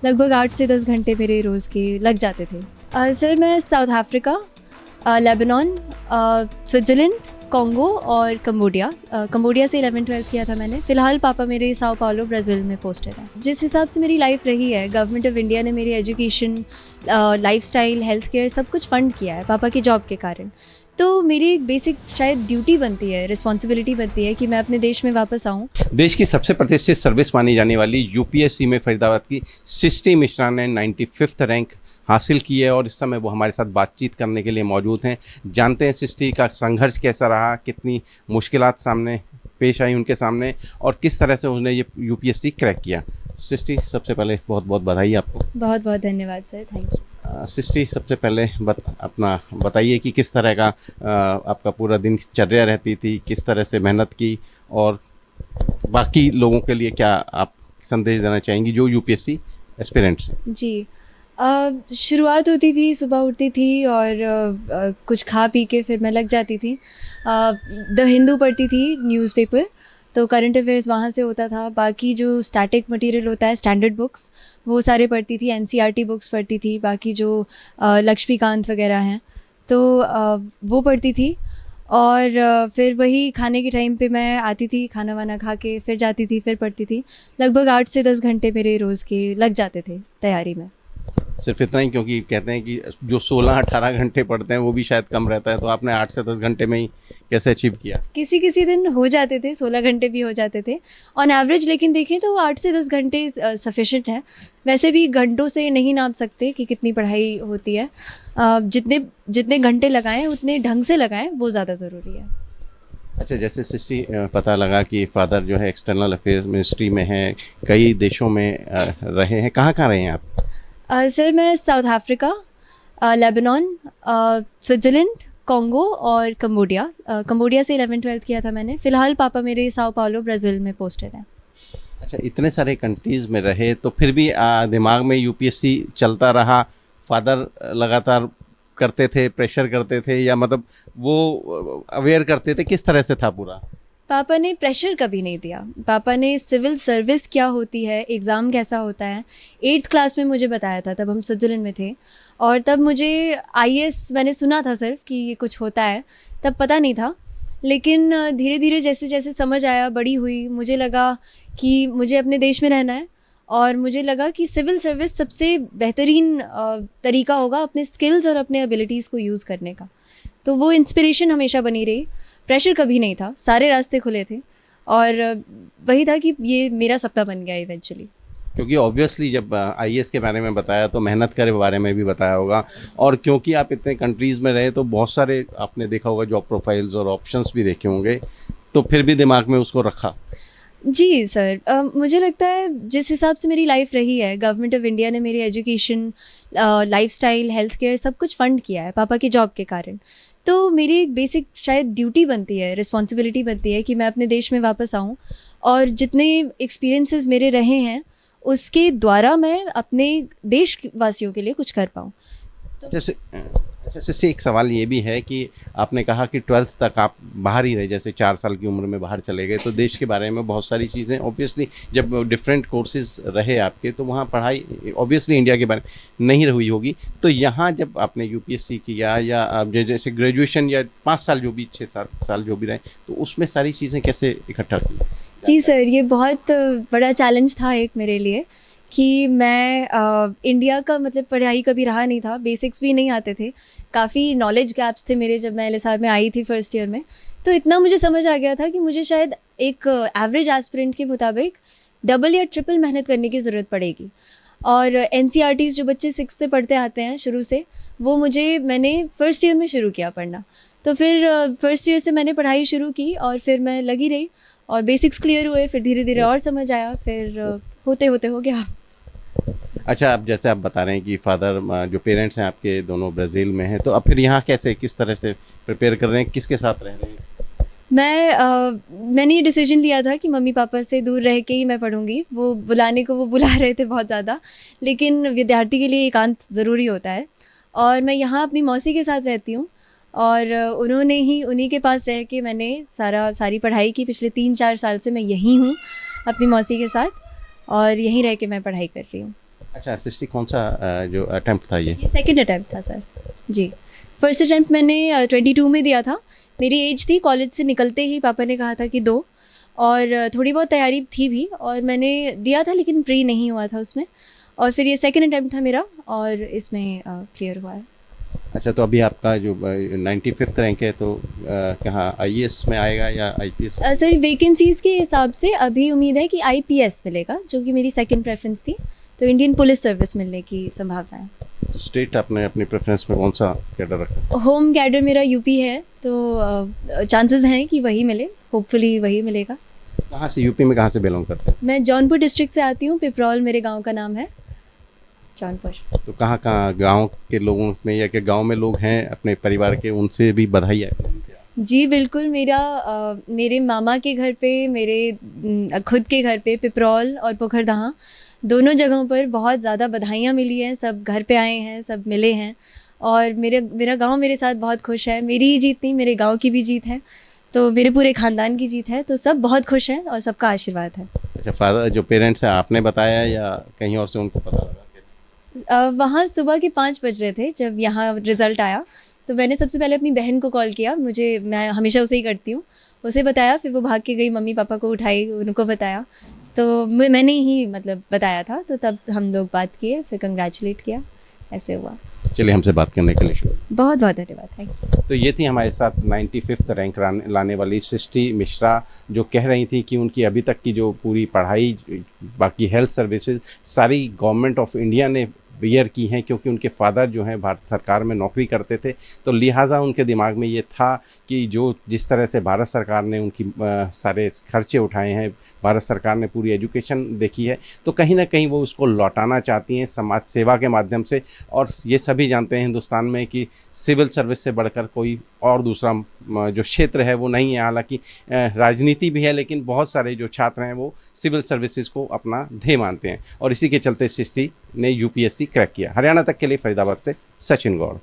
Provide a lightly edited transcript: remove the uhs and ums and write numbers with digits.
लगभग 8 से 10 घंटे मेरे रोज़ के लग जाते थे। सर मैं south Africa, Lebanon, Switzerland, Congo और कंबोडिया से 11-12 किया था मैंने। फ़िलहाल पापा मेरे साओ पाउलो ब्राज़ील में पोस्टेड हैं। जिस हिसाब से मेरी लाइफ रही है, गवर्नमेंट ऑफ इंडिया ने मेरी एजुकेशन, लाइफ़स्टाइल, हेल्थ केयर सब कुछ फ़ंड किया है पापा की जॉब के कारण। तो मेरी एक बेसिक शायद ड्यूटी बनती है, रिस्पॉन्सिबिलिटी बनती है कि मैं अपने देश में वापस आऊँ। देश की सबसे प्रतिष्ठित सर्विस मानी जाने वाली यूपीएससी में फरीदाबाद की सृष्टि मिश्रा ने 95th रैंक हासिल की है और इस समय वो हमारे साथ बातचीत करने के लिए मौजूद हैं। जानते हैं सृष्टि का संघर्ष कैसा रहा, कितनी मुश्किलात सामने पेश आई उनके सामने और किस तरह से उसने ये यूपीएससी क्रैक किया। सृष्टि, सबसे पहले बहुत बहुत बधाई आपको। बहुत बहुत धन्यवाद सर, थैंक यू। सृष्टि, सबसे पहले अपना बताइए कि किस तरह का आपका पूरा दिनचर्या रहती थी, किस तरह से मेहनत की और बाकी लोगों के लिए क्या आप संदेश देना चाहेंगी जो यूपीएससी एस्पिरेंट्स हैं। जी, शुरुआत होती थी, सुबह उठती थी और कुछ खा पी के फिर मैं लग जाती थी। द हिंदू पढ़ती थी न्यूज़पेपर, तो करंट अफेयर्स वहाँ से होता था। बाकी जो स्टैटिक मटेरियल होता है, स्टैंडर्ड बुक्स, वो सारे पढ़ती थी। एनसीईआरटी बुक्स पढ़ती थी, बाकी जो लक्ष्मीकांत वगैरह हैं तो वो पढ़ती थी। और फिर वही खाने के टाइम पे मैं आती थी, खाना वाना खा के फिर जाती थी, फिर पढ़ती थी। लगभग 8 से 10 घंटे मेरे रोज़ के लग जाते थे तैयारी में। सिर्फ इतना ही, क्योंकि कहते हैं कि जो 16-18 घंटे पढ़ते हैं वो भी शायद कम रहता है, तो आपने 8 से 10 घंटे में ही कैसे अचीव किया? किसी किसी दिन हो जाते थे, 16 घंटे भी हो जाते थे ऑन एवरेज, लेकिन देखें तो 8 से 10 घंटे सफिशिएंट है। वैसे भी घंटों से नहीं नाप सकते कि कितनी पढ़ाई होती है। जितने जितने घंटे लगाएं उतने ढंग से लगाएं, वो ज़्यादा ज़रूरी है। अच्छा, जैसे सृष्टि, पता लगा कि फादर जो है एक्सटर्नल अफेयर्स मिनिस्ट्री में हैं, कई देशों में रहे हैं। कहाँ कहाँ रहे हैं आप? सर मैं south Africa, Lebanon, Switzerland, Congo और कंबोडिया से 11-12 किया था मैंने। फ़िलहाल पापा मेरे साओ पाउलो ब्राज़ील में पोस्टेड हैं। अच्छा, इतने सारे कंट्रीज़ में रहे तो फिर भी दिमाग में यूपीएससी चलता रहा। फादर लगातार करते थे, प्रेशर करते थे, या मतलब वो अवेयर करते थे, किस तरह से था पूरा? पापा ने प्रेशर कभी नहीं दिया। पापा ने सिविल सर्विस क्या होती है, एग्ज़ाम कैसा होता है, 8th क्लास में मुझे बताया था। तब हम स्विट्ज़रलैंड में थे और तब मुझे आईएएस मैंने सुना था सिर्फ कि ये कुछ होता है, तब पता नहीं था। लेकिन धीरे धीरे जैसे जैसे समझ आया, बड़ी हुई, मुझे लगा कि मुझे अपने देश में रहना है और मुझे लगा कि सिविल सर्विस सबसे बेहतरीन तरीका होगा अपने स्किल्स और अपने एबिलिटीज़ को यूज़ करने का। तो वो इंस्पिरेशन हमेशा बनी रही। प्रेशर कभी नहीं था, सारे रास्ते खुले थे और वही था कि ये मेरा सपना बन गया इवेंचुअली। क्योंकि ऑब्वियसली जब आईएएस के बारे में बताया तो मेहनत के बारे में भी बताया होगा, और क्योंकि आप इतने कंट्रीज़ में रहे तो बहुत सारे आपने देखा होगा जॉब प्रोफाइल्स और ऑप्शंस भी देखे होंगे, तो फिर भी दिमाग में उसको रखा। जी सर, मुझे लगता है जिस हिसाब से मेरी लाइफ रही है, गवर्नमेंट ऑफ इंडिया ने मेरी एजुकेशन, लाइफस्टाइल, हेल्थ केयर सब कुछ फ़ंड किया है पापा की जॉब के कारण। तो मेरी एक बेसिक शायद ड्यूटी बनती है, रिस्पॉन्सिबिलिटी बनती है कि मैं अपने देश में वापस आऊँ और जितने एक्सपीरियंसेस मेरे रहे हैं उसके द्वारा मैं अपने देशवासियों के लिए कुछ कर पाऊँ। जैसे एक सवाल ये भी है कि आपने कहा कि 12th तक आप बाहर ही रहे, जैसे 4 साल की उम्र में बाहर चले गए, तो देश के बारे में बहुत सारी चीज़ें ऑब्वियसली, जब डिफरेंट कोर्सेज रहे आपके तो वहाँ पढ़ाई ऑब्वियसली इंडिया के बारे में नहीं हुई होगी, तो यहाँ जब आपने यूपीएससी किया या आप जैसे ग्रेजुएशन या 5 साल जो भी 6-7 साल जो भी रहे, तो उसमें सारी चीज़ें कैसे इकट्ठा की? जी सर, ये बहुत बड़ा चैलेंज था एक मेरे लिए कि मैं इंडिया का मतलब पढ़ाई कभी रहा नहीं था, बेसिक्स भी नहीं आते थे, काफ़ी नॉलेज गैप्स थे मेरे जब मैं एलएसआर में आई थी फर्स्ट ईयर में। तो इतना मुझे समझ आ गया था कि मुझे शायद एक एवरेज एस्पिरेंट के मुताबिक डबल या ट्रिपल मेहनत करने की ज़रूरत पड़ेगी। और एनसीईआरटीज़ जो बच्चे 6 से पढ़ते आते हैं शुरू से, वो मैंने फ़र्स्ट ईयर में शुरू किया पढ़ना। तो फिर फर्स्ट ईयर से मैंने पढ़ाई शुरू की और फिर मैं लगी रही और बेसिक्स क्लियर हुए, फिर धीरे धीरे और समझ आया, फिर होते होते हो गया। अच्छा, अब जैसे आप बता रहे हैं कि फादर जो पेरेंट्स हैं आपके दोनों ब्राज़ील में हैं, तो अब फिर यहाँ कैसे, किस तरह से प्रिपेयर कर रहे हैं, किसके साथ रह रहे हैं? मैंने ये डिसीजन लिया था कि मम्मी पापा से दूर रह के ही मैं पढ़ूंगी। वो बुलाने को वो बुला रहे थे बहुत ज़्यादा, लेकिन विद्यार्थी के लिए एकांत ज़रूरी होता है और मैं यहाँ अपनी मौसी के साथ रहती हूँ और उन्हीं के पास रह के मैंने सारी पढ़ाई की। पिछले 3-4 साल से मैं यहीं हूँ अपनी मौसी के साथ और यहीं रह के मैं पढ़ाई कर रही हूँ। अच्छा, सृष्टि कौन सा जो अटेम्प्ट था ये? ये सेकंड अटैम्प्ट था सर जी। फर्स्ट अटैम्प्ट मैंने 22 में दिया था। मेरी एज थी, कॉलेज से निकलते ही पापा ने कहा था कि दो, और थोड़ी बहुत तैयारी थी भी और मैंने दिया था, लेकिन प्री नहीं हुआ था उसमें। और फिर ये सेकंड अटैम्प्ट था मेरा और इसमें क्लियर हुआ है। अच्छा, तो अभी आपका जो 95th रैंक है, तो कहाँ आईएएस में आएगा या आईपीएस? सर वैकेंसीज़ के हिसाब से अभी उम्मीद है कि आईपीएस मिलेगा, जो कि मेरी सेकंड प्रेफरेंस थी, तो इंडियन पुलिस सर्विस मिलने की संभावना है। तो स्टेट आपने अपनी प्रेफरेंस में कौन सा कैडर रखा? होम कैडर मेरा यूपी है, तो चांसेस हैं कि वही मिले, होपफुली वही मिलेगा। कहाँ से, यूपी में कहाँ से बिलोंग करते हैं? मैं जौनपुर डिस्ट्रिक्ट से आती हूँ, पिपरौल मेरे गांव का नाम है, जौनपुर। तो कहाँ कहाँ गांव के लोगों में, या कि गांव में लोग हैं अपने परिवार के, उनसे भी बधाई है? जी बिल्कुल, मेरे मामा के घर पे, मेरे खुद के घर पे, पिपरौल और पोखरदहा दोनों जगहों पर बहुत ज़्यादा बधाइयाँ मिली हैं। सब घर पे आए हैं, सब मिले हैं, और मेरा गांव मेरे साथ बहुत खुश है। मेरी ही जीत नहीं, मेरे गांव की भी जीत है, तो मेरे पूरे ख़ानदान की जीत है, तो सब बहुत खुश हैं और सबका आशीर्वाद है। अच्छा, फादर जो पेरेंट्स हैं, आपने बताया या कहीं और से उनको पता लगा? वहाँ सुबह के 5 बज रहे थे जब यहाँ रिज़ल्ट आया, तो मैंने सबसे पहले अपनी बहन को कॉल किया। मैं हमेशा उसे ही करती हूँ, उसे बताया, फिर वो भाग के गई, मम्मी पापा को उठाई, उनको बताया, तो मैंने ही मतलब बताया था, तो तब हम लोग बात किए, फिर कंग्रेचुलेट किया, ऐसे हुआ। चलिए, हमसे बात करने के लिए शुक्रिया। बहुत बहुत धन्यवाद, थैंक यू। तो ये थी हमारे साथ 95th रैंक लाने वाली सृष्टि मिश्रा, जो कह रही थी कि उनकी अभी तक की जो पूरी पढ़ाई, बाकी हेल्थ सर्विसेज सारी गवर्नमेंट ऑफ इंडिया ने बियर की हैं, क्योंकि उनके फादर जो हैं भारत सरकार में नौकरी करते थे, तो लिहाजा उनके दिमाग में ये था कि जिस तरह से भारत सरकार ने उनकी सारे खर्चे उठाए हैं, भारत सरकार ने पूरी एजुकेशन देखी है, तो कहीं ना कहीं वो उसको लौटाना चाहती हैं समाज सेवा के माध्यम से। और ये सभी जानते हैं हिंदुस्तान में कि सिविल सर्विस से बढ़कर कोई और दूसरा जो क्षेत्र है वो नहीं है। हालांकि राजनीति भी है, लेकिन बहुत सारे जो छात्र हैं वो सिविल सर्विसेज को अपना ध्येय मानते हैं, और इसी के चलते सृष्टि ने यूपीएससी क्रैक किया। हरियाणा तक के लिए फरीदाबाद से सचिन गौड़।